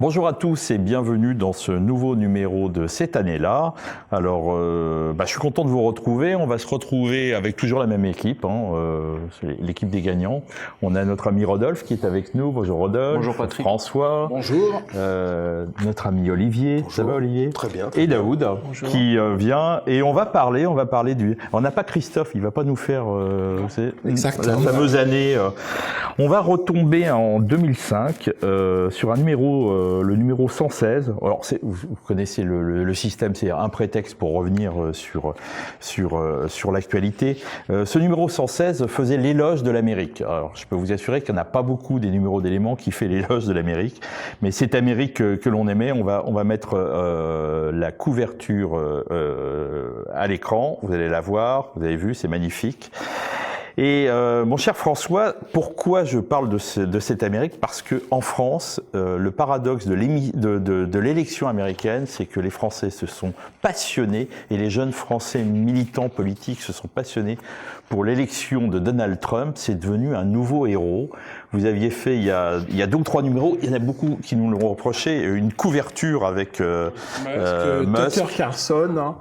bonjour à tous et bienvenue dans ce nouveau numéro de cette année-là. Alors, je suis content de vous retrouver. On va se retrouver avec toujours la même équipe, c'est l'équipe des gagnants. On a notre ami Rodolphe qui est avec nous. Bonjour Rodolphe. Bonjour Patrick. François. Bonjour. Notre ami Olivier. Bonjour. Ça va Olivier? Très bien. Et Daoud qui vient. Et on va parler du... On n'a pas Christophe, il va pas nous faire la fameuse année. On va retomber en 2005 sur un numéro, le numéro 116. Alors, vous connaissez le système, c'est un prétexte pour revenir sur l'actualité. Ce numéro 116 faisait l'éloge de l'Amérique. Alors, je peux vous assurer qu'il n'y en a pas beaucoup des numéros d'éléments qui fait l'éloge de l'Amérique, mais cette Amérique que l'on aimait, on va mettre la couverture à l'écran. Vous allez la voir, vous avez vu, c'est magnifique. Et mon cher François, pourquoi je parle de cette Amérique? Parce que en France, le paradoxe de l'élection américaine, c'est que les Français se sont passionnés et les jeunes Français militants politiques se sont passionnés pour l'élection de Donald Trump. C'est devenu un nouveau héros. Vous aviez fait il y a 2 ou 3 numéros, il y en a beaucoup qui nous l'ont reproché, une couverture avec Musk, Tucker Carlson.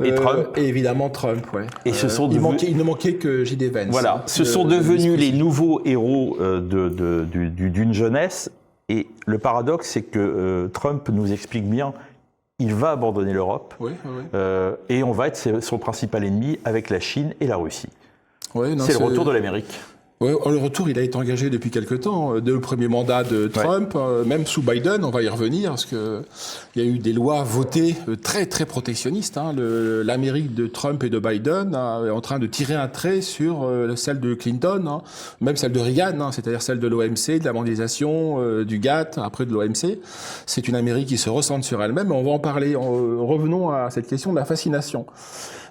Et Trump. Et évidemment Trump, ouais. Et il ne manquait que J.D. Vance. Voilà, ce sont devenus les nouveaux héros d'une jeunesse. Et le paradoxe, c'est que Trump nous explique bien, il va abandonner l'Europe. Oui. Et on va être son principal ennemi avec la Chine et la Russie. Ouais, c'est le retour de l'Amérique. Ouais, le retour, il a été engagé depuis quelque temps. Dès le premier mandat de Trump, même sous Biden, on va y revenir, parce que il y a eu des lois votées très très protectionnistes. L'Amérique de Trump et de Biden est en train de tirer un trait sur celle de Clinton, même celle de Reagan, c'est-à-dire celle de l'OMC, de la mondialisation, du GATT, après de l'OMC. C'est une Amérique qui se recentre sur elle-même. On va en parler. Revenons à cette question de la fascination.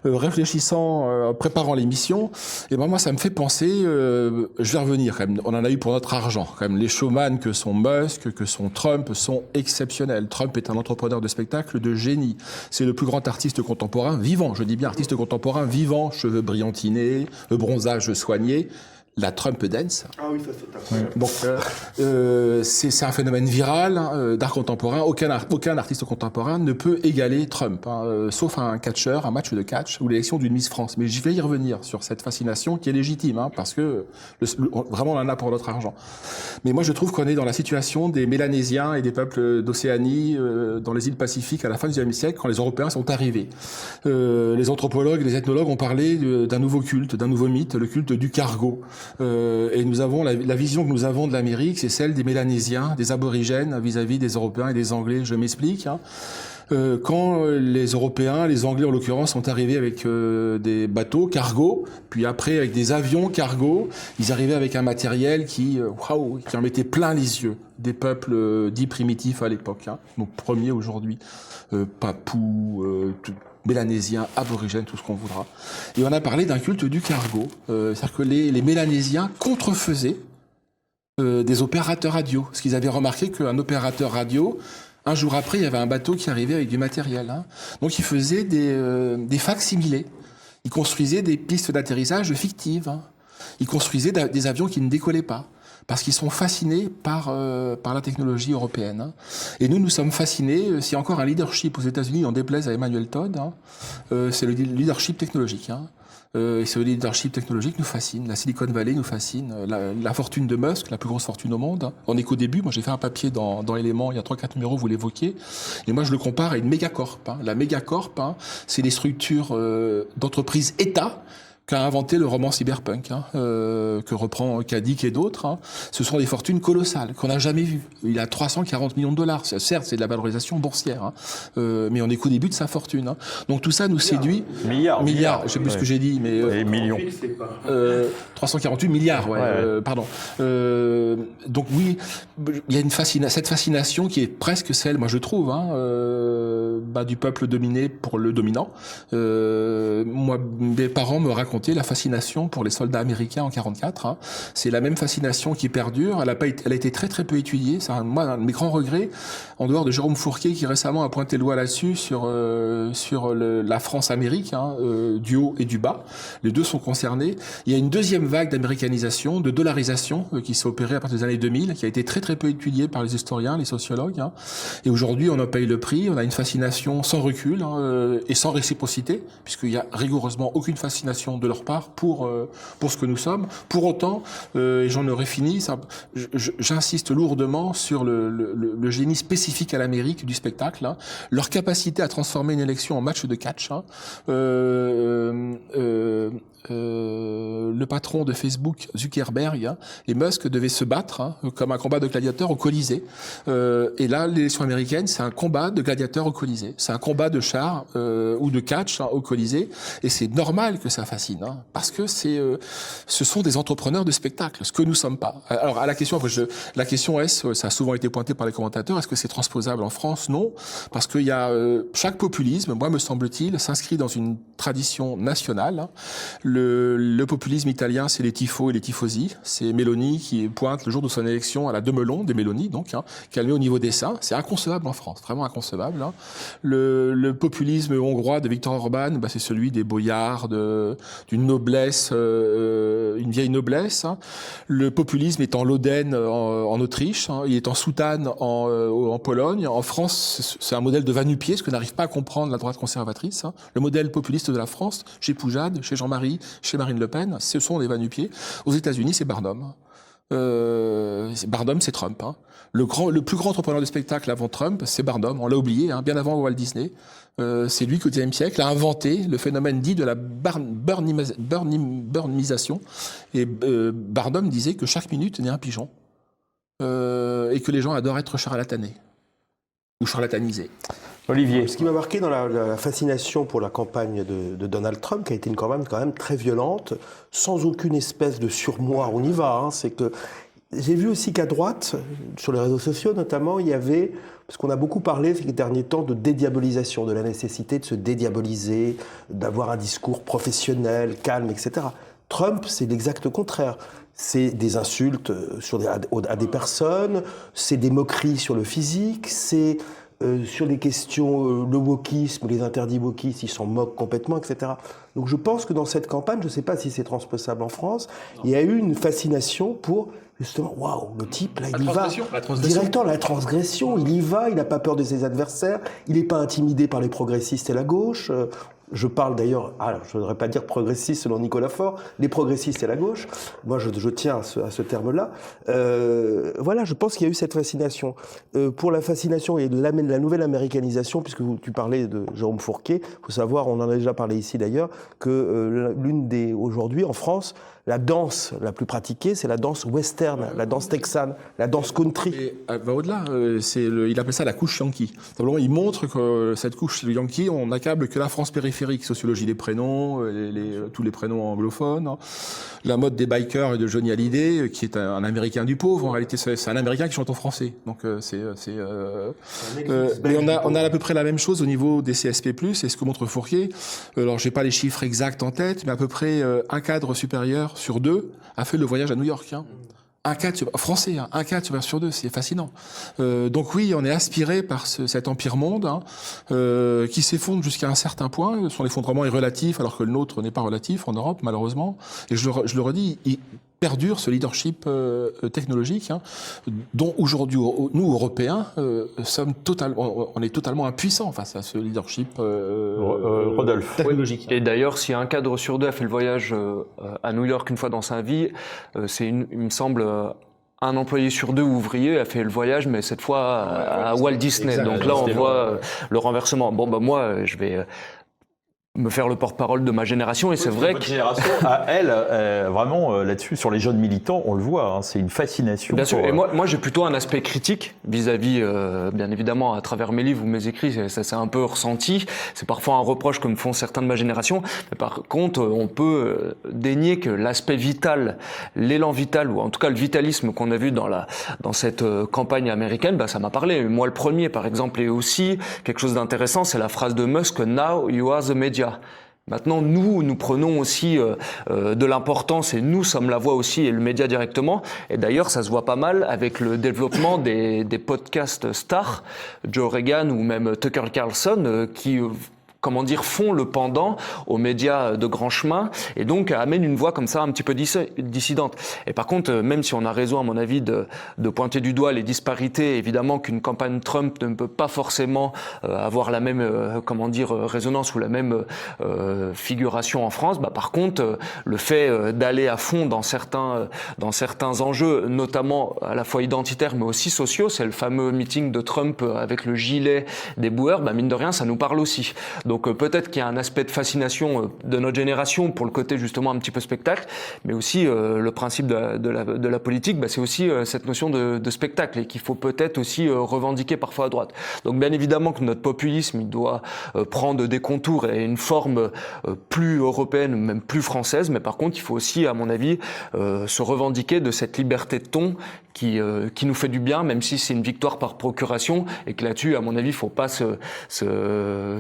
Réfléchissant, préparant l'émission, et moi ça me fait penser, je vais revenir quand même, on en a eu pour notre argent, quand même les showman que sont Musk, que sont Trump sont exceptionnels. Trump est un entrepreneur de spectacle de génie, c'est le plus grand artiste contemporain vivant, je dis bien artiste contemporain vivant, cheveux brillantinés, bronzage soigné. La Trump Dance. Ah oui, ça c'est incroyable. Donc, c'est un phénomène viral d'art contemporain. Aucun artiste contemporain ne peut égaler Trump, sauf un catcheur, un match de catch ou l'élection d'une Miss France. Mais je vais y revenir sur cette fascination qui est légitime, parce que vraiment on en a pour notre argent. Mais moi je trouve qu'on est dans la situation des Mélanésiens et des peuples d'Océanie dans les îles Pacifiques à la fin du XIXe siècle quand les Européens sont arrivés. Les anthropologues, les ethnologues ont parlé d'un nouveau culte, d'un nouveau mythe, le culte du cargo. Et nous avons la vision que nous avons de l'Amérique, c'est celle des Mélanésiens, des aborigènes vis-à-vis des Européens et des Anglais. Je m'explique. Quand les Européens, les Anglais en l'occurrence, sont arrivés avec des bateaux cargo, puis après avec des avions cargo, ils arrivaient avec un matériel qui en mettait plein les yeux des peuples dits primitifs à l'époque, donc premiers aujourd'hui, Papous, Mélanésiens, aborigènes, tout ce qu'on voudra. Et on a parlé d'un culte du cargo, c'est-à-dire que les Mélanésiens contrefaisaient des opérateurs radio, parce qu'ils avaient remarqué qu'un opérateur radio, un jour après, il y avait un bateau qui arrivait avec du matériel. Donc ils faisaient des facsimilés, ils construisaient des pistes d'atterrissage fictives, ils construisaient des avions qui ne décollaient pas. Parce qu'ils sont fascinés par la technologie européenne. Et nous sommes fascinés, s'il y a encore un leadership aux États-Unis, en déplaise à Emmanuel Todd, c'est le leadership technologique. Et ce leadership technologique nous fascine. La Silicon Valley nous fascine. La fortune de Musk, la plus grosse fortune au monde. On est qu'au début. Moi, j'ai fait un papier dans Éléments, il y a 3-4 numéros, vous l'évoquiez. Et moi, je le compare à une mégacorp. La mégacorp, c'est les structures d'entreprises État qu'a inventé le roman cyberpunk, que reprend Kadik et d'autres. Ce sont des fortunes colossales qu'on n'a jamais vues. Il a 340 millions de dollars. Certes, c'est de la valorisation boursière, mais on est qu'au début de sa fortune. Donc tout ça nous séduit. Milliards. Je sais plus ce que j'ai dit, mais et millions. 348 milliards, pardon. Donc oui, il y a cette fascination qui est presque celle, moi je trouve, du peuple dominé pour le dominant. Moi, mes parents me racontaient raconté la fascination pour les soldats américains en 44. Hein. C'est la même fascination qui perdure. Elle a été très très peu étudiée. C'est un de mes grands regrets, en dehors de Jérôme Fourquet qui récemment a pointé le doigt là-dessus sur la France-Amérique, hein, du haut et du bas. Les deux sont concernés. Il y a une deuxième vague d'américanisation, de dollarisation qui s'est opérée à partir des années 2000, qui a été très très peu étudiée par les historiens, les sociologues. Hein. Et aujourd'hui, on en paye le prix. On a une fascination sans recul, hein, et sans réciprocité, puisqu'il y a rigoureusement aucune fascination de leur part pour ce que nous sommes. Pour autant, et j'en aurais fini, j'insiste lourdement sur le génie spécifique à l'Amérique du spectacle, hein, leur capacité à transformer une élection en match de catch. Hein, le patron de Facebook, Zuckerberg, hein, et Musk devaient se battre, hein, comme un combat de gladiateurs au Colisée. Et là, l'élection américaine, c'est un combat de gladiateurs au Colisée. C'est un combat de chars ou de catch, hein, au Colisée. Et c'est normal que ça fascine, hein, parce que ce sont des entrepreneurs de spectacle, ce que nous sommes pas. Alors, à la question, la question est, ça a souvent été pointé par les commentateurs, est-ce que c'est transposable en France? Non, parce qu'il y a chaque populisme, moi me semble-t-il, s'inscrit dans une tradition nationale. Hein. Le populisme italien, c'est les tifos et les tifosi. C'est Meloni qui pointe le jour de son élection à la Demelon, des Mélonies, donc, hein, qu'elle met au niveau des seins. C'est inconcevable en France, vraiment inconcevable. Hein. Le populisme hongrois de Viktor Orban, bah, c'est celui des boyards, d'une noblesse, une vieille noblesse. Hein. Le populisme est en Lodène en Autriche, hein. Il est en soutane en Pologne. En France, c'est un modèle de va-nu-pied, ce que n'arrive pas à comprendre la droite conservatrice. Hein. Le modèle populiste de la France, chez Poujade, chez Jean-Marie, chez Marine Le Pen, ce sont des va-nu-pieds. Aux États-Unis, c'est Barnum. Barnum, c'est Trump. Hein. Le plus grand entrepreneur de spectacle avant Trump, c'est Barnum. On l'a oublié, hein, bien avant Walt Disney. C'est lui qui, au XIXe siècle, a inventé le phénomène dit de la burnisation. Et Barnum disait que chaque minute naît un pigeon. Et que les gens adorent être charlatanés. Ou charlatanisés. Olivier. Ce qui m'a marqué dans la fascination pour la campagne de Donald Trump, qui a été une campagne quand même très violente, sans aucune espèce de surmoi, on y va, hein, c'est que j'ai vu aussi qu'à droite, sur les réseaux sociaux notamment, il y avait, parce qu'on a beaucoup parlé ces derniers temps de dédiabolisation, de la nécessité de se dédiaboliser, d'avoir un discours professionnel, calme, etc. Trump, c'est l'exact contraire. C'est des insultes à des personnes, c'est des moqueries sur le physique, c'est sur les questions, le wokisme, les interdits wokistes, ils s'en moquent complètement, etc. Donc je pense que dans cette campagne, je ne sais pas si c'est transposable en France, il y a eu une fascination pour, justement, waouh, le type, là, il y va. Directement, la transgression, il y va, il n'a pas peur de ses adversaires, il n'est pas intimidé par les progressistes et la gauche. Je parle d'ailleurs, je ne voudrais pas dire progressiste selon Nicolas Faure, les progressistes et la gauche. Moi, je tiens à ce terme-là. Voilà, je pense qu'il y a eu cette fascination. Pour la fascination et la nouvelle américanisation, puisque tu parlais de Jérôme Fourquet, il faut savoir, on en a déjà parlé ici d'ailleurs, que aujourd'hui, en France, la danse la plus pratiquée, c'est la danse western, la danse texane, la danse country. Et va au-delà, il appelle ça la couche yankee. Simplement, il montre que cette couche yankee, on n'accable que la France périphérique, sociologie des prénoms, tous les prénoms anglophones, hein. La mode des bikers et de Johnny Hallyday, qui est un Américain du pauvre, en réalité c'est un Américain qui chante en français. Donc mais on a à peu près la même chose au niveau des CSP+, et ce que montre Fourquet. Alors j'ai pas les chiffres exacts en tête, mais à peu près un cadre supérieur sur 2 a fait le voyage à New York. Hein. Un cadre français, hein, un cadre sur 2, c'est fascinant. Donc oui, on est aspiré par cet empire monde, hein, qui s'effondre jusqu'à un certain point. Son effondrement est relatif, alors que le nôtre n'est pas relatif en Europe, malheureusement. Et je le redis, il perdure ce leadership technologique, hein, dont aujourd'hui nous Européens on est totalement impuissants face à ce leadership Rodolphe. technologique. Et d'ailleurs, si un cadre sur 2 a fait le voyage à New York une fois dans sa vie, il me semble un employé sur 2 ouvrier a fait le voyage, mais cette fois à Walt Disney. Exact. Donc là, on voit le renversement. Bon, bah moi, je vais me faire le porte-parole de ma génération, et c'est vrai que... génération, à elle, vraiment, là-dessus, sur les jeunes militants, on le voit, hein, c'est une fascination. Bien sûr, et moi j'ai plutôt un aspect critique vis-à-vis, bien évidemment, à travers mes livres ou mes écrits, ça c'est un peu ressenti, c'est parfois un reproche que me font certains de ma génération, mais par contre, on peut dénier que l'aspect vital, l'élan vital, ou en tout cas le vitalisme qu'on a vu dans cette campagne américaine, bah, ça m'a parlé. Moi le premier, par exemple, et aussi quelque chose d'intéressant, c'est la phrase de Musk, « Now you are the media ». Maintenant, nous prenons aussi de l'importance et nous sommes la voix aussi et le média directement. Et d'ailleurs, ça se voit pas mal avec le développement des podcasts stars, Joe Rogan ou même Tucker Carlson, qui font le pendant aux médias de grand chemin et donc amènent une voix comme ça un petit peu dissidente. Et par contre, même si on a raison à mon avis de pointer du doigt les disparités, évidemment qu'une campagne Trump ne peut pas forcément avoir la même résonance ou la même figuration en France. Par contre, le fait d'aller à fond dans certains enjeux, notamment à la fois identitaires mais aussi sociaux, c'est le fameux meeting de Trump avec le gilet des boueurs, mine de rien, ça nous parle aussi. Donc peut-être qu'il y a un aspect de fascination de notre génération pour le côté justement un petit peu spectacle, mais aussi le principe de la politique, c'est aussi cette notion de spectacle et qu'il faut peut-être aussi revendiquer parfois à droite. Donc bien évidemment que notre populisme, il doit prendre des contours et une forme plus européenne, même plus française, mais par contre il faut aussi, à mon avis, se revendiquer de cette liberté de ton qui nous fait du bien, même si c'est une victoire par procuration, et que là-dessus, à mon avis, il ne faut pas se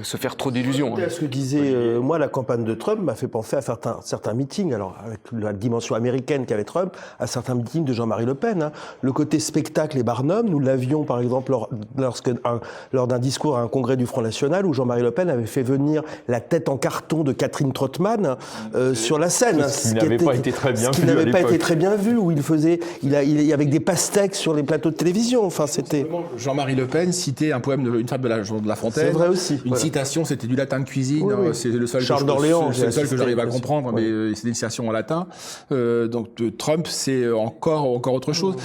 faire trop d'illusions. Ce que disait, moi, la campagne de Trump m'a fait penser à certains meetings, alors avec la dimension américaine qu'avait Trump, à certains meetings de Jean-Marie Le Pen. Le côté spectacle et Barnum, nous l'avions par exemple lors d'un discours à un congrès du Front National où Jean-Marie Le Pen avait fait venir la tête en carton de Catherine Trottmann sur la scène. Ce qui n'avait pas été très bien vu. Ce qui n'avait pas été très bien vu, où avec des pastèques sur les plateaux de télévision. Enfin, c'était. Jean-Marie Le Pen citait un poème une fable de La Fontaine. C'est vrai aussi. Une citation, c'était du latin de cuisine. Oui, oui. C'est le seul Charles d'Orléans. C'est le seul que j'arrive à comprendre, mais c'est une citation en latin. Donc Trump, c'est encore autre chose.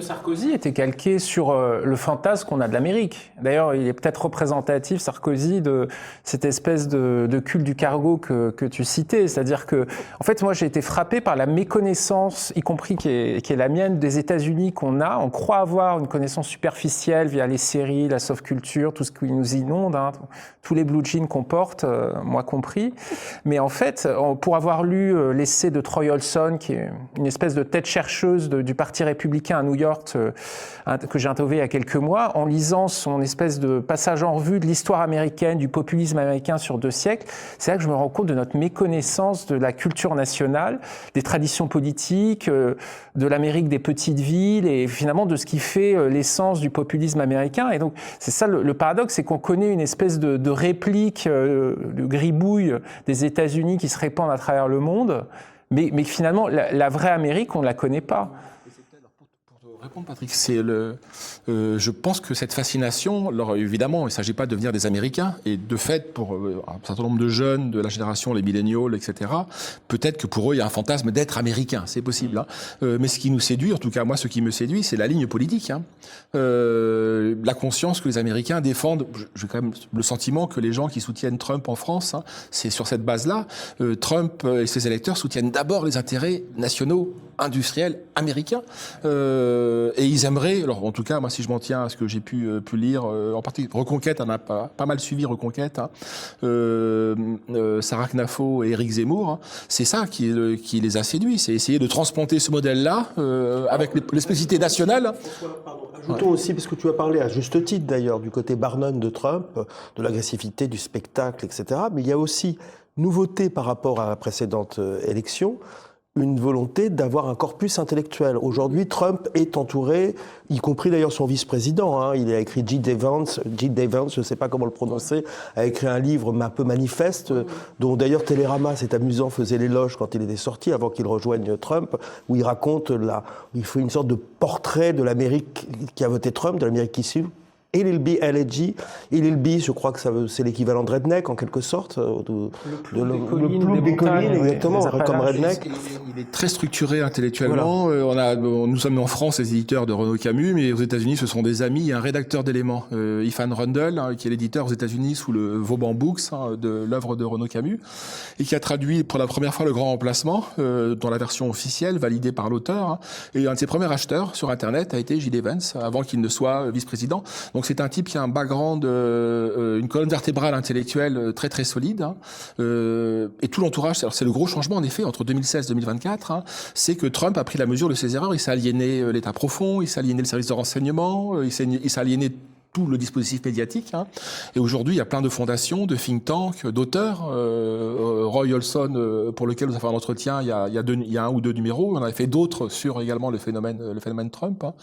Sarkozy était calqué sur le fantasme qu'on a de l'Amérique. D'ailleurs, il est peut-être représentatif, Sarkozy, de cette espèce de culte du cargo que tu citais. C'est-à-dire que, en fait, moi, j'ai été frappé par la méconnaissance, y compris qui est la mienne, des États-Unis qu'on a. On croit avoir une connaissance superficielle via les séries, la soft culture, tout ce qui nous inonde, tous les blue jeans qu'on porte, moi compris. Mais en fait, pour avoir lu l'essai de Troy Olson, qui est une espèce de tête chercheuse du Parti républicain à New York, que j'ai interviewé il y a quelques mois, en lisant son espèce de passage en revue de l'histoire américaine, du populisme américain sur 2 siècles, c'est là que je me rends compte de notre méconnaissance de la culture nationale, des traditions politiques, de l'Amérique des petites villes et finalement de ce qui fait l'essence du populisme américain. Et donc, c'est ça le paradoxe, c'est qu'on connaît une espèce de réplique, de gribouille des États-Unis qui se répandent à travers le monde, mais finalement, la vraie Amérique, on ne la connaît pas. Pour te répondre, Patrick, je pense que cette fascination, alors évidemment, il ne s'agit pas de devenir des Américains, et de fait, pour un certain nombre de jeunes de la génération, les millennials, etc., peut-être que pour eux, il y a un fantasme d'être américain, c'est possible. Mais ce qui nous séduit, en tout cas moi, ce qui me séduit, c'est la ligne politique. La conscience que les Américains défendent, j'ai quand même le sentiment que les gens qui soutiennent Trump en France, c'est sur cette base-là, Trump et ses électeurs soutiennent d'abord les intérêts nationaux, industriels, américains, et ils aimeraient, alors en tout cas, moi si je m'en tiens à ce que j'ai pu lire, en particulier Reconquête, on a pas mal suivi Reconquête, Sarah Knafo et Éric Zemmour, c'est ça qui les a séduits, c'est essayer de transplanter ce modèle-là avec les spécificités nationales. Ajoutons aussi, parce que tu as parlé à juste titre d'ailleurs du côté Barnum de Trump, de l'agressivité, du spectacle, etc. Mais il y a aussi nouveauté par rapport à la précédente élection, une volonté d'avoir un corpus intellectuel. Aujourd'hui, Trump est entouré, y compris d'ailleurs son vice-président, il a écrit J. Vance, je ne sais pas comment le prononcer, a écrit un livre un peu manifeste, dont d'ailleurs Télérama, c'est amusant, faisait l'éloge quand il était sorti, avant qu'il rejoigne Trump, où il raconte, il fait une sorte de portrait de l'Amérique qui a voté Trump, de l'Amérique qui suit. LLB, je crois que c'est l'équivalent de redneck en quelque sorte, le plouc des collines, exactement, comme redneck. Il est très structuré intellectuellement. Voilà. Nous sommes en France les éditeurs de Renaud Camus, mais aux États-Unis ce sont des amis. Il y a un rédacteur d'éléments, Ifan Rundle, qui est l'éditeur aux États-Unis sous le Vauban Books de l'œuvre de Renaud Camus, et qui a traduit pour la première fois Le Grand Remplacement dans la version officielle validée par l'auteur. Et un de ses premiers acheteurs sur Internet a été J.D. Vance, avant qu'il ne soit vice-président. Donc c'est un type qui a un background, une colonne vertébrale intellectuelle très très solide, et tout l'entourage. Alors c'est le gros changement en effet entre 2016 et 2024, c'est que Trump a pris la mesure de ses erreurs. Il s'est aliéné l'État profond, il s'est aliéné le service de renseignement, il s'est aliéné tout le dispositif médiatique. Hein. Et aujourd'hui, il y a plein de fondations, de think tanks, d'auteurs. Roy Olson, pour lequel nous avons fait un entretien il y a un ou deux numéros. On avait fait d'autres sur également le phénomène Trump. Hein.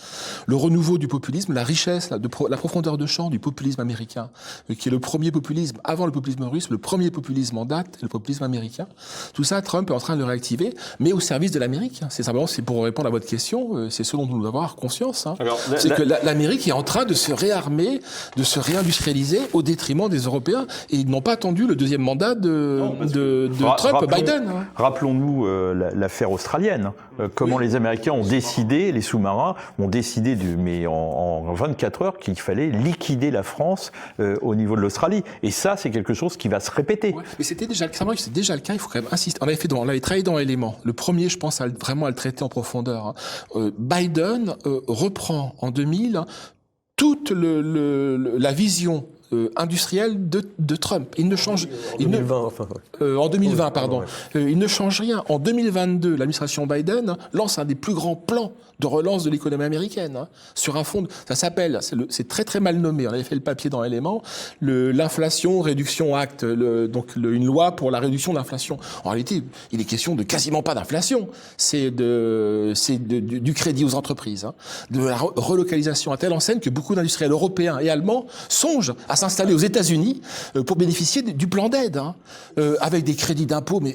Le renouveau du populisme, la richesse, la profondeur de champ du populisme américain, qui est le premier populisme, avant le populisme russe, le premier populisme en date, le populisme américain. Tout ça, Trump est en train de le réactiver, mais au service de l'Amérique. C'est simplement, c'est pour répondre à votre question, c'est ce dont nous devons avoir conscience. Hein. C'est que l'Amérique est en train de se réarmer, de se réindustrialiser au détriment des Européens. Et ils n'ont pas attendu le deuxième mandat de Trump-Biden. Hein. Rappelons-nous l'affaire australienne. Comment les Américains ont décidé, les sous-marins ont décidé, mais en 24 heures, qu'il fallait liquider la France au niveau de l'Australie. Et ça, c'est quelque chose qui va se répéter. Ouais, mais c'était déjà le cas, il faut quand même insister. On avait travaillé dans Éléments. Le premier, je pense, vraiment à le traiter en profondeur. Hein. Biden reprend en 2000 toute la vision industrielle de Trump. Il ne change... En 2020, pardon. Il ne change rien. En 2022, l'administration Biden lance un des plus grands plans de relance de l'économie américaine, hein, sur un fond, ça s'appelle, c'est très très mal nommé, on avait fait le papier dans Éléments, l'inflation réduction acte, une loi pour la réduction de l'inflation. En réalité, il est question de quasiment pas d'inflation, c'est du crédit aux entreprises, hein, de la relocalisation à telle enseigne que beaucoup d'industriels européens et allemands songent à s'installer aux États-Unis pour bénéficier du plan d'aide, hein, avec des crédits d'impôt, mais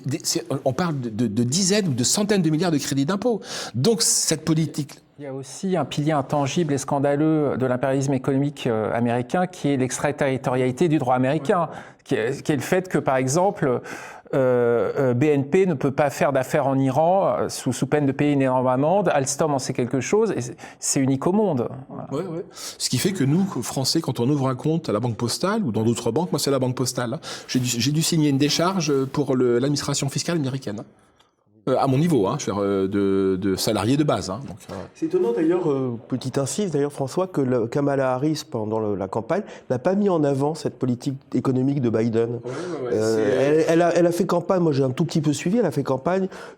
on parle de dizaines ou de centaines de milliards de crédits d'impôt. Donc cette politique. Il y a aussi un pilier intangible et scandaleux de l'impérialisme économique américain qui est l'extraterritorialité du droit américain, qui est le fait que, par exemple, BNP ne peut pas faire d'affaires en Iran sous peine de payer une énorme amende. Alstom en sait quelque chose et c'est unique au monde. Voilà. Ouais. Ce qui fait que nous, Français, quand on ouvre un compte à la Banque Postale ou dans d'autres banques, moi c'est la Banque Postale, hein, j'ai dû signer une décharge pour l'administration fiscale américaine. À mon niveau, hein, je veux dire, de salarié de base. Hein, donc, C'est étonnant d'ailleurs, petite incise d'ailleurs François, que Kamala Harris, pendant la campagne, n'a pas mis en avant cette politique économique de Biden. Elle a fait campagne, moi j'ai un tout petit peu suivi, elle a fait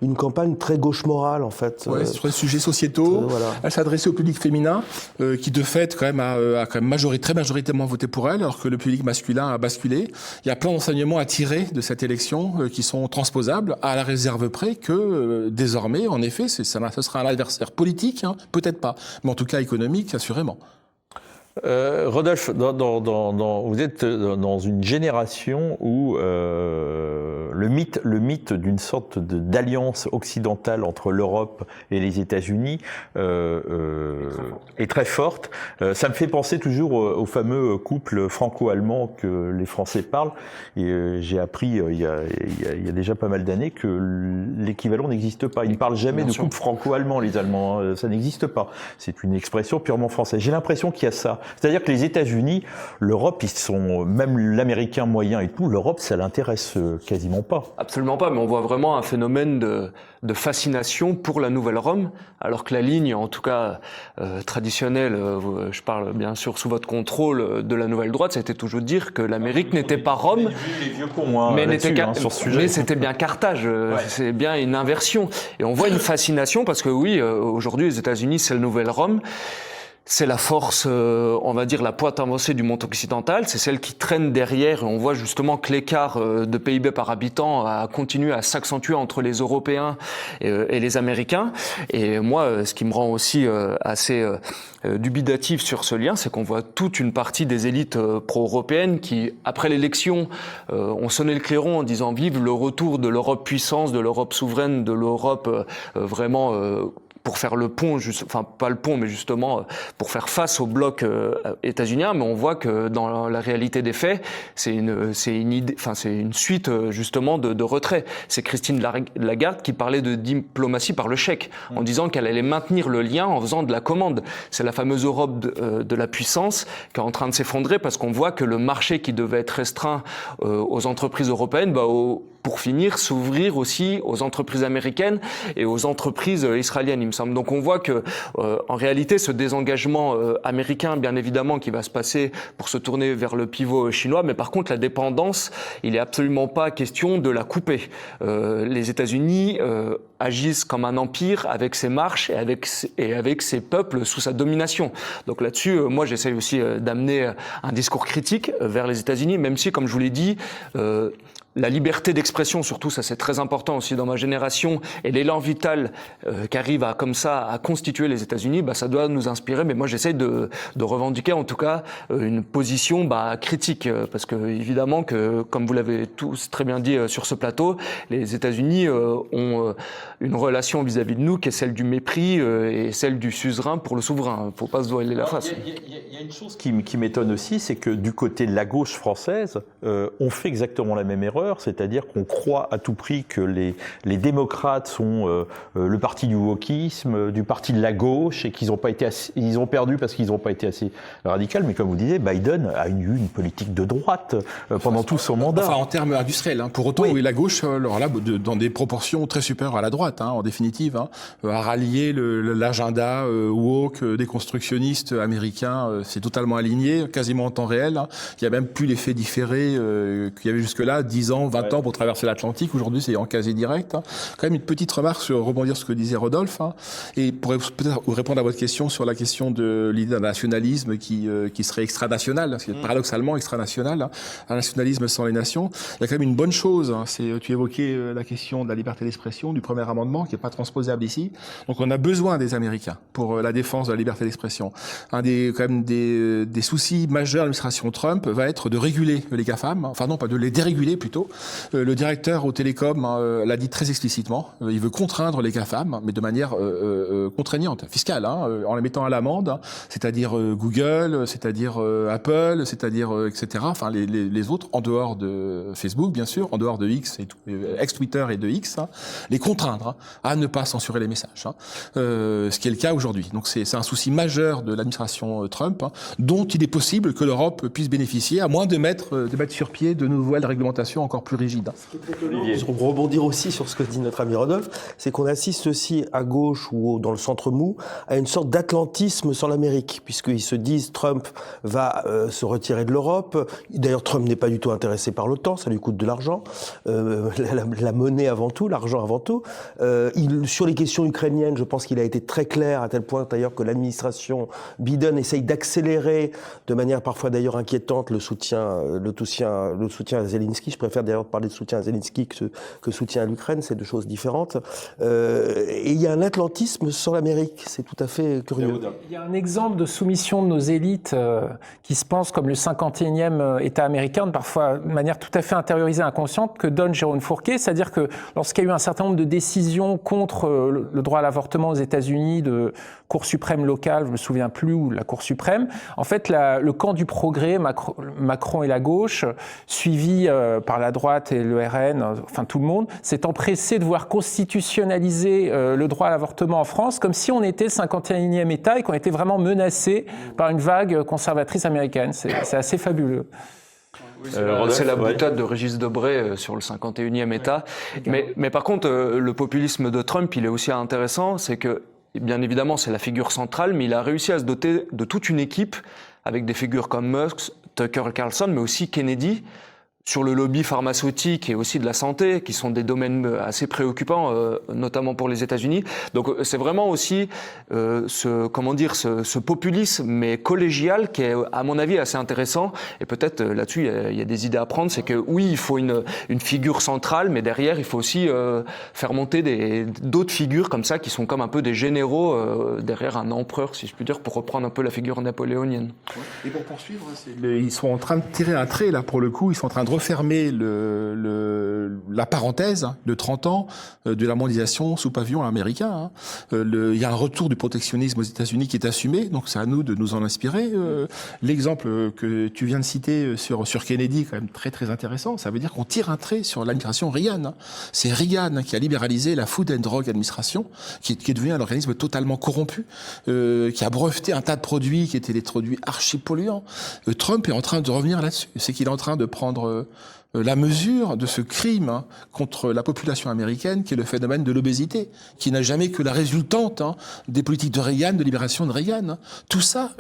une campagne très gauche morale en fait. Sur les sujets sociétaux, voilà. Elle s'adressait au public féminin, qui de fait quand même a quand même très majoritairement voté pour elle, alors que le public masculin a basculé. Il y a plein d'enseignements à tirer de cette élection qui sont transposables à la réserve près que désormais, en effet, ce sera un adversaire politique, hein, peut-être pas, mais en tout cas économique, assurément. Rodolphe, vous êtes dans une génération où le mythe d'une sorte d'alliance occidentale entre l'Europe et les États-Unis est très forte. Ça me fait penser toujours au fameux couple franco-allemand que les Français parlent. Et j'ai appris il y a déjà pas mal d'années que l'équivalent n'existe pas. Ils ne parlent jamais de couple franco-allemand, les Allemands. Hein. Ça n'existe pas. C'est une expression purement française. J'ai l'impression qu'il y a ça. C'est-à-dire que les États-Unis, l'Europe, ils sont, même l'Américain moyen et tout, l'Europe, ça l'intéresse quasiment pas. Absolument pas, mais on voit vraiment un phénomène de fascination pour la Nouvelle Rome, alors que la ligne, en tout cas traditionnelle, je parle bien sûr sous votre contrôle de la Nouvelle Droite, ça a été toujours de dire que l'Amérique n'était pas Rome, mais c'était bien Carthage, c'est bien une inversion. Et on voit une fascination parce que oui, aujourd'hui les États-Unis, c'est la Nouvelle Rome. C'est la force, on va dire, la pointe avancée du monde occidental. C'est celle qui traîne derrière. Et on voit justement que l'écart de PIB par habitant a continué à s'accentuer entre les Européens et les Américains. Et moi, ce qui me rend aussi assez dubitatif sur ce lien, c'est qu'on voit toute une partie des élites pro-européennes qui, après l'élection, ont sonné le clairon en disant « Vive le retour de l'Europe puissance, de l'Europe souveraine, de l'Europe vraiment… pour faire le pont, enfin pas le pont, mais justement pour faire face au bloc états-unien. Mais on voit que dans la réalité des faits, c'est une suite justement de retrait. C'est Christine Lagarde qui parlait de diplomatie par le chèque, en disant qu'elle allait maintenir le lien en faisant de la commande. C'est la fameuse Europe de la puissance qui est en train de s'effondrer parce qu'on voit que le marché qui devait être restreint aux entreprises européennes, pour finir, s'ouvrir aussi aux entreprises américaines et aux entreprises israéliennes, il me semble. Donc on voit que, en réalité, ce désengagement américain, bien évidemment, qui va se passer pour se tourner vers le pivot chinois, mais par contre, la dépendance, il n'est absolument pas question de la couper. Les États-Unis agisse comme un empire avec ses marches et avec ses peuples sous sa domination. Donc là-dessus, moi j'essaye aussi d'amener un discours critique vers les États-Unis, même si, comme je vous l'ai dit, la liberté d'expression, surtout, ça c'est très important aussi dans ma génération, et l'élan vital qu'arrive comme ça à constituer les États-Unis, ça doit nous inspirer. Mais moi j'essaie de revendiquer en tout cas une position critique, parce que évidemment que, comme vous l'avez tous très bien dit sur ce plateau, les États-Unis ont une relation vis-à-vis de nous qui est celle du mépris et celle du suzerain pour le souverain. Faut pas se voiler la face. Il y a une chose qui m'étonne aussi, c'est que du côté de la gauche française, on fait exactement la même erreur. C'est-à-dire qu'on croit à tout prix que les démocrates sont le parti du wokisme, du parti de la gauche, et qu'ils ils ont perdu parce qu'ils n'ont pas été assez radicaux. Mais comme vous disiez, Biden a eu une politique de droite pendant tout son mandat. Enfin, en termes industriels. Pour autant, oui, la gauche, alors là, dans des proportions très supérieures à la droite, en définitive, à rallier l'agenda woke des constructionnistes américains, c'est totalement aligné, quasiment en temps réel. Il n'y a même plus l'effet différé qu'il y avait jusque-là, 10 ans, 20 ans pour traverser l'Atlantique. Aujourd'hui, c'est en quasi direct. Quand même une petite remarque sur rebondir sur ce que disait Rodolphe, et pour peut-être répondre à votre question sur la question de l'idée d'un nationalisme qui serait extranational, parce que paradoxalement extranational, un nationalisme sans les nations. Il y a quand même une bonne chose. Tu évoquais la question de la liberté d'expression, du premier amendement, qui n'est pas transposable ici. Donc on a besoin des Américains pour la défense de la liberté d'expression. Un des soucis majeurs de l'administration Trump va être de réguler les GAFAM, enfin non, pas de les déréguler plutôt. Le directeur aux télécoms l'a dit très explicitement. Il veut contraindre les GAFAM, mais de manière contraignante, fiscale, en les mettant à l'amende, c'est-à-dire Google, c'est-à-dire Apple, c'est-à-dire etc. Enfin les autres, en dehors de Facebook, bien sûr, en dehors de X, ex-Twitter et de X, les contraindre à ne pas censurer les messages. Ce qui est le cas aujourd'hui. Donc c'est un souci majeur de l'administration Trump, dont il est possible que l'Europe puisse bénéficier, à moins de mettre sur pied de nouvelles réglementations encore plus rigide. Pour rebondir aussi sur ce que dit notre ami Rodolphe, c'est qu'on assiste aussi à gauche ou dans le centre mou à une sorte d'atlantisme sur l'Amérique, puisqu'ils se disent Trump va se retirer de l'Europe. D'ailleurs, Trump n'est pas du tout intéressé par l'OTAN, ça lui coûte de l'argent, la monnaie avant tout, l'argent avant tout. Sur les questions ukrainiennes, je pense qu'il a été très clair, à tel point d'ailleurs que l'administration Biden essaye d'accélérer, de manière parfois d'ailleurs inquiétante, le soutien à Zelensky. Je préfère d'ailleurs parler de soutien à Zelensky que soutien à l'Ukraine, c'est deux choses différentes. Et il y a un atlantisme sur l'Amérique, c'est tout à fait curieux. Il y a un exemple de soumission de nos élites qui se pensent comme le 51e État américain, parfois de manière tout à fait intériorisée, inconsciente, que donne Jérôme Fourquet, c'est-à-dire que lorsqu'il y a eu un certain nombre de décisions contre le droit à l'avortement aux États-Unis, de Cour suprême locale, je me souviens plus, ou la Cour suprême, en fait, le camp du progrès, Macron et la gauche, suivi par la droite et le RN, enfin tout le monde, s'est empressé de voir constitutionnaliser le droit à l'avortement en France, comme si on était le 51e État et qu'on était vraiment menacé par une vague conservatrice américaine. C'est assez fabuleux. Oui, c'est la boutade de Régis Debray sur le 51e État. Mais par contre, le populisme de Trump, il est aussi intéressant, c'est que, bien évidemment, c'est la figure centrale, mais il a réussi à se doter de toute une équipe avec des figures comme Musk, Tucker Carlson, mais aussi Kennedy, sur le lobby pharmaceutique et aussi de la santé, qui sont des domaines assez préoccupants, notamment pour les États-Unis. Donc c'est vraiment aussi ce populisme, mais collégial, qui est à mon avis assez intéressant. Et peut-être là-dessus il y a des idées à prendre. C'est que oui, il faut une figure centrale, mais derrière il faut aussi faire monter d'autres figures comme ça, qui sont comme un peu des généraux derrière un empereur, si je puis dire, pour reprendre un peu la figure napoléonienne. Et pour poursuivre, ils sont en train de tirer un trait là pour le coup. Ils sont en train de refermer la parenthèse de 30 ans de la mondialisation sous pavillon américain. Il y a un retour du protectionnisme aux États-Unis qui est assumé, donc c'est à nous de nous en inspirer. L'exemple que tu viens de citer sur Kennedy est quand même très très intéressant. Ça veut dire qu'on tire un trait sur l'administration Reagan. C'est Reagan qui a libéralisé la Food and Drug Administration, qui est devenue un organisme totalement corrompu, qui a breveté un tas de produits qui étaient des produits archi-polluants. Trump est en train de revenir là-dessus. C'est qu'il est en train de prendre la mesure de ce crime contre la population américaine qui est le phénomène de l'obésité, qui n'a jamais que la résultante des politiques de Reagan, de libération de Reagan. Tout ça,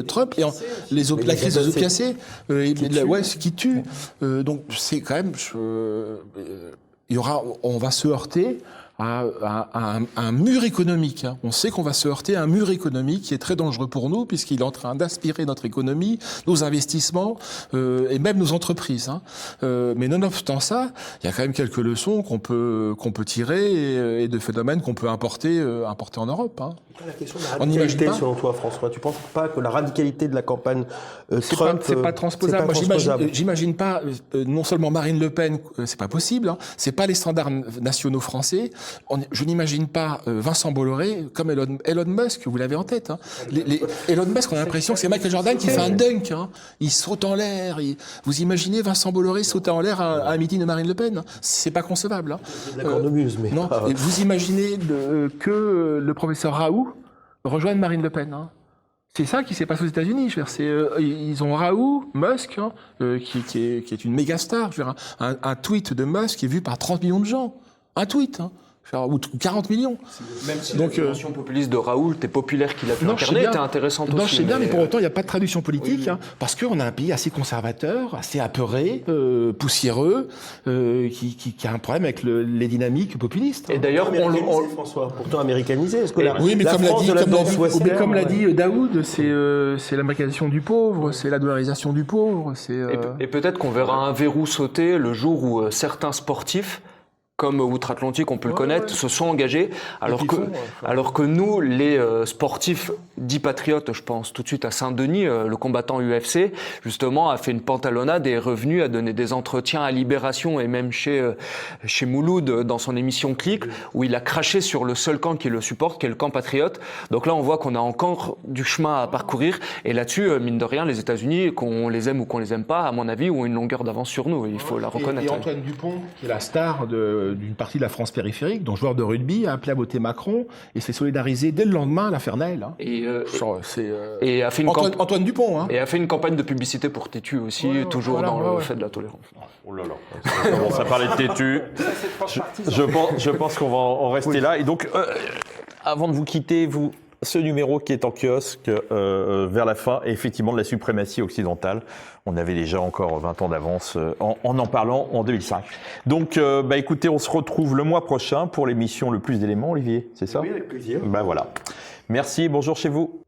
Trump, et la crise des opiacés, ce qui tue. Donc c'est quand même, on va se heurter à un mur économique. Hein. On sait qu'on va se heurter à un mur économique qui est très dangereux pour nous, puisqu'il est en train d'aspirer notre économie, nos investissements et même nos entreprises. Hein. Mais nonobstant ça, il y a quand même quelques leçons qu'on peut tirer et de phénomènes qu'on peut importer en Europe. Hein. La question de la radicalité, selon toi, François, tu ne penses pas que la radicalité de la campagne Trump... C'est pas transposable. Moi, j'imagine pas, non seulement Marine Le Pen, c'est pas possible, hein, c'est pas les standards nationaux français. Je n'imagine pas Vincent Bolloré comme Elon Musk, vous l'avez en tête. Hein. Elon Musk, on a l'impression que c'est Michael Jordan qui fait un dunk. Hein. Il saute en l'air. Vous imaginez Vincent Bolloré sauter en l'air à un meeting de Marine Le Pen? Hein. C'est pas concevable. Hein. D'accord, mais non. Et vous imaginez que le professeur Raoult rejoigne Marine Le Pen. Hein. C'est ça qui s'est passé aux États-Unis. Ils ont Raoult, Musk, hein, qui est une méga star. Un tweet de Musk qui est vu par 30 millions de gens. Un tweet, hein. Ou 40 millions. Même si la dimension populiste de Raoult est populaire qu'il a pu incarner, était intéressante aussi. Non, je sais bien, mais pour autant, il n'y a pas de traduction politique, hein, parce qu'on a un pays assez conservateur, assez apeuré, poussiéreux, qui a un problème avec les dynamiques populistes. Hein. Et d'ailleurs, François, pourtant américanisé. Est-ce que oui, mais comme l'a dit Daoud, c'est l'américanisation du pauvre, c'est la dollarisation du pauvre. Et peut-être qu'on verra un verrou sauter le jour où certains sportifs comme Outre-Atlantique, on peut le connaître, se sont engagés, alors que nous, les sportifs dits patriotes, je pense tout de suite à Saint-Denis, le combattant UFC, justement, a fait une pantalonnade et est revenu à donner des entretiens à Libération et même chez Mouloud dans son émission Click, où il a craché sur le seul camp qui le supporte, qui est le camp patriote. Donc là, on voit qu'on a encore du chemin à parcourir, et là-dessus, mine de rien, les États-Unis, qu'on les aime ou qu'on les aime pas, à mon avis, ont une longueur d'avance sur nous, il faut la reconnaître. Et Antoine Dupont, qui est la star d'une partie de la France périphérique, dont joueur de rugby, a appelé à voter Macron et s'est solidarisé dès le lendemain à l'affaire Naël. Hein. Et a fait Antoine Dupont. Hein. Et a fait une campagne de publicité pour Tétu aussi, toujours dans le fait de la tolérance. Oh là là, on commence à parler de Tétu. Je pense qu'on va en rester là. Et donc, avant de vous quitter, ce numéro qui est en kiosque vers la fin, est effectivement de la suprématie occidentale. On avait déjà encore 20 ans d'avance en parlant en 2005. Donc, écoutez, on se retrouve le mois prochain pour l'émission Le Plus d'éléments, Olivier, c'est ça? Oui, avec plaisir. Voilà. Merci, bonjour chez vous.